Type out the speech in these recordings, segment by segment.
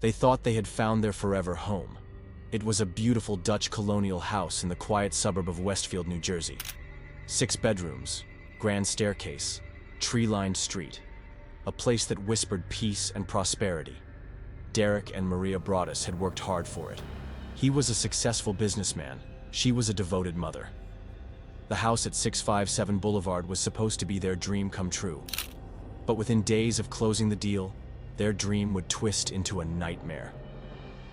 They thought they had found their forever home. It was a beautiful Dutch colonial house in the quiet suburb of Westfield, New Jersey. 6 bedrooms, grand staircase, tree-lined street. A place that whispered peace and prosperity. Derek and Maria Broaddus had worked hard for it. He was a successful businessman. She was a devoted mother. The house at 657 Boulevard was supposed to be their dream come true. But within days of closing the deal, their dream would twist into a nightmare.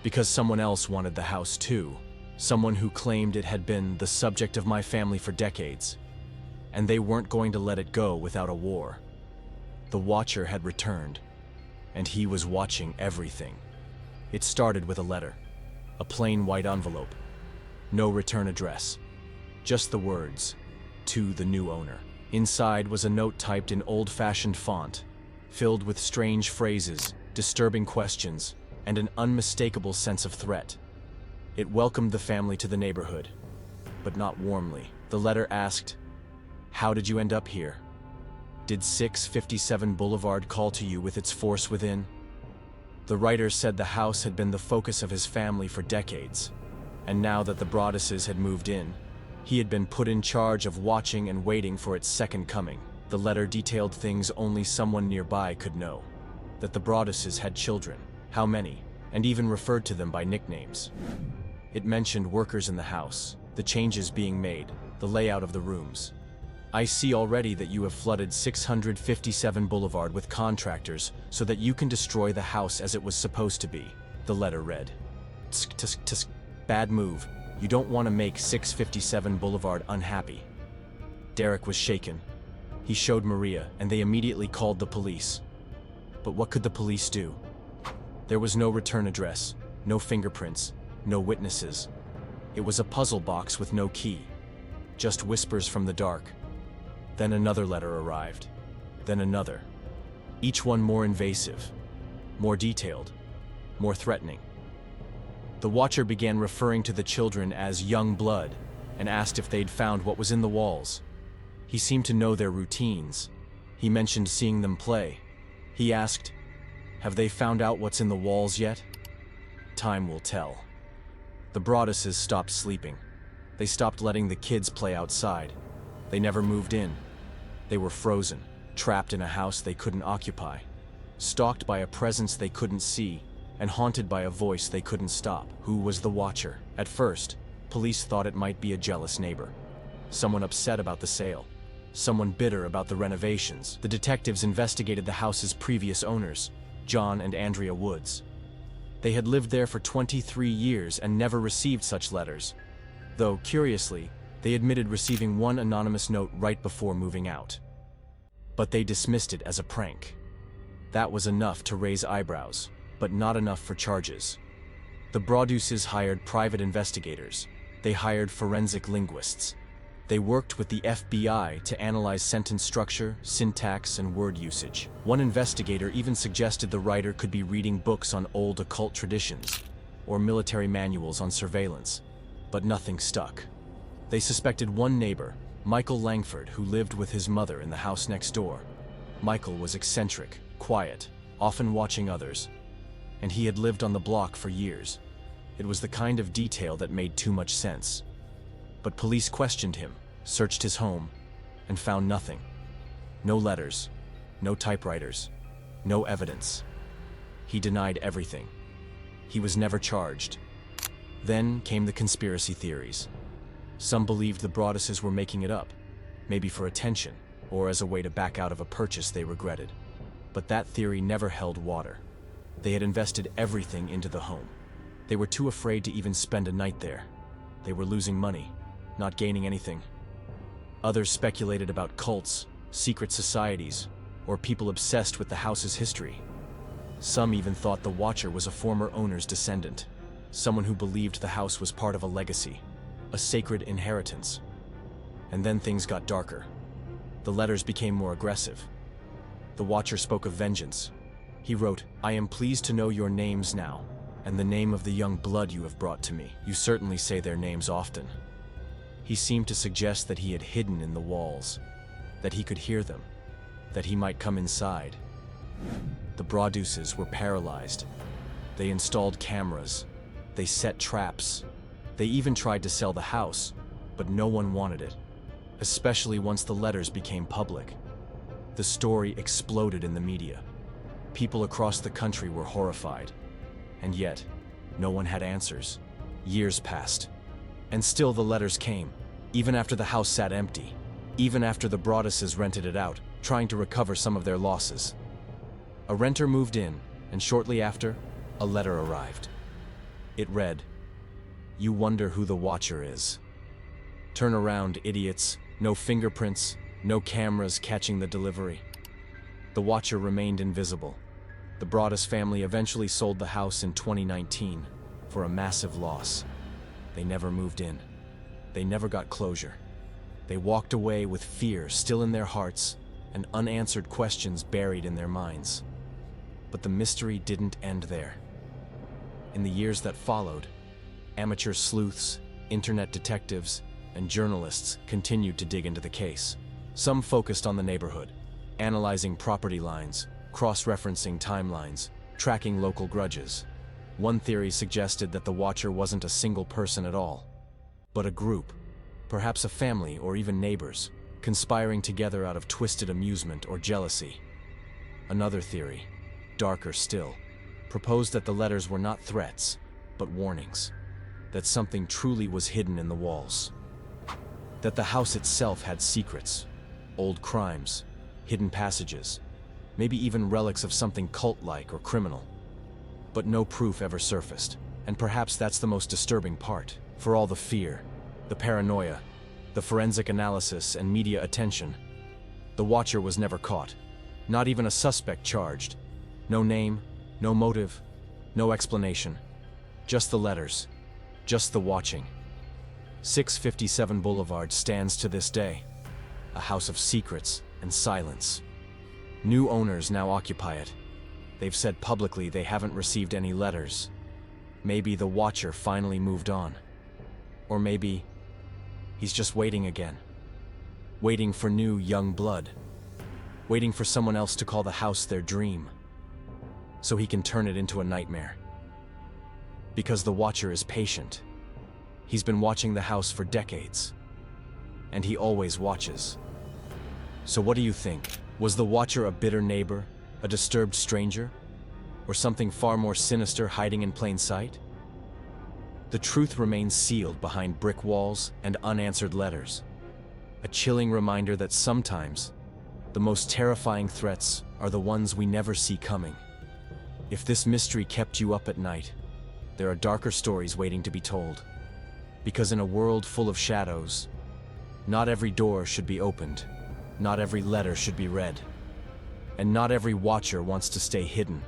Because someone else wanted the house too. Someone who claimed it had been the subject of my family for decades. And they weren't going to let it go without a war. The Watcher had returned, and he was watching everything. It started with a letter. A plain white envelope. No return address. Just the words, "To the new owner." Inside was a note typed in old-fashioned font, filled with strange phrases, disturbing questions, and an unmistakable sense of threat. It welcomed the family to the neighborhood, but not warmly. The letter asked, "How did you end up here? Did 657 Boulevard call to you with its force within?" The writer said the house had been the focus of his family for decades, and now that the Broadduses had moved in, he had been put in charge of watching and waiting for its second coming. The letter detailed things only someone nearby could know. That the Broadduses had children, how many, and even referred to them by nicknames. It mentioned workers in the house, the changes being made, the layout of the rooms. "I see already that you have flooded 657 Boulevard with contractors so that you can destroy the house as it was supposed to be," the letter read. "Tsk, tsk, tsk. Bad move. You don't want to make 657 Boulevard unhappy." Derek was shaken. He showed Maria, and they immediately called the police. But what could the police do? There was no return address, no fingerprints, no witnesses. It was a puzzle box with no key. Just whispers from the dark. Then another letter arrived. Then another. Each one more invasive, more detailed, more threatening. The Watcher began referring to the children as young blood and asked if they'd found what was in the walls. He seemed to know their routines. He mentioned seeing them play. He asked, "Have they found out what's in the walls yet?" Time will tell. The Broadduses stopped sleeping. They stopped letting the kids play outside. They never moved in. They were frozen, trapped in a house they couldn't occupy, stalked by a presence they couldn't see, and haunted by a voice they couldn't stop. Who was the Watcher? At first, police thought it might be a jealous neighbor. Someone upset about the sale. Someone bitter about the renovations. The detectives investigated the house's previous owners, John and Andrea Woods. They had lived there for 23 years and never received such letters, though, curiously, they admitted receiving one anonymous note right before moving out. But they dismissed it as a prank. That was enough to raise eyebrows, but not enough for charges. The Broadduses hired private investigators. They hired forensic linguists. They worked with the FBI to analyze sentence structure, syntax, and word usage. One investigator even suggested the writer could be reading books on old occult traditions, or military manuals on surveillance, but nothing stuck. They suspected one neighbor, Michael Langford, who lived with his mother in the house next door. Michael was eccentric, quiet, often watching others, and he had lived on the block for years. It was the kind of detail that made too much sense. But police questioned him, searched his home, and found nothing. No letters, no typewriters, no evidence. He denied everything. He was never charged. Then came the conspiracy theories. Some believed the Broadduses were making it up, maybe for attention, or as a way to back out of a purchase they regretted. But that theory never held water. They had invested everything into the home. They were too afraid to even spend a night there. They were losing money, not gaining anything. Others speculated about cults, secret societies, or people obsessed with the house's history. Some even thought the Watcher was a former owner's descendant, someone who believed the house was part of a legacy, a sacred inheritance. And then things got darker. The letters became more aggressive. The Watcher spoke of vengeance. He wrote, "I am pleased to know your names now, and the name of the young blood you have brought to me. You certainly say their names often." He seemed to suggest that he had hidden in the walls, that he could hear them, that he might come inside. The Broadduses were paralyzed. They installed cameras. They set traps. They even tried to sell the house, but no one wanted it, especially once the letters became public. The story exploded in the media. People across the country were horrified. And yet, no one had answers. Years passed. And still the letters came, even after the house sat empty, even after the Broadduses rented it out, trying to recover some of their losses. A renter moved in, and shortly after, a letter arrived. It read, "You wonder who the watcher is. Turn around, idiots. No fingerprints, no cameras catching the delivery." The watcher remained invisible. The Broaddus family eventually sold the house in 2019 for a massive loss. They never moved in. They never got closure. They walked away with fear still in their hearts and unanswered questions buried in their minds. But the mystery didn't end there. In the years that followed, amateur sleuths, internet detectives, and journalists continued to dig into the case. Some focused on the neighborhood, analyzing property lines, cross-referencing timelines, tracking local grudges. One theory suggested that the watcher wasn't a single person at all, but a group, perhaps a family or even neighbors, conspiring together out of twisted amusement or jealousy. Another theory, darker still, proposed that the letters were not threats, but warnings, that something truly was hidden in the walls. That the house itself had secrets, old crimes, hidden passages, maybe even relics of something cult-like or criminal. But no proof ever surfaced, and perhaps that's the most disturbing part. For all the fear, the paranoia, the forensic analysis, and media attention, the watcher was never caught, not even a suspect charged. No name, no motive, no explanation. Just the letters, just the watching. 657 Boulevard stands to this day, a house of secrets and silence. New owners now occupy it. They've said publicly they haven't received any letters. Maybe the watcher finally moved on. Or maybe he's just waiting again. Waiting for new young blood. Waiting for someone else to call the house their dream, so he can turn it into a nightmare. Because the watcher is patient. He's been watching the house for decades. And he always watches. So what do you think? Was the watcher a bitter neighbor, a disturbed stranger, or something far more sinister hiding in plain sight? The truth remains sealed behind brick walls and unanswered letters. A chilling reminder that sometimes the most terrifying threats are the ones we never see coming. If this mystery kept you up at night, there are darker stories waiting to be told. Because in a world full of shadows, not every door should be opened, not every letter should be read, and not every watcher wants to stay hidden.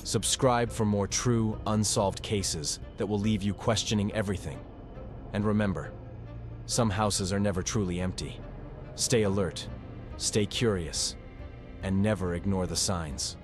Subscribe for more true, unsolved cases that will leave you questioning everything. And remember, some houses are never truly empty. Stay alert, stay curious, and never ignore the signs.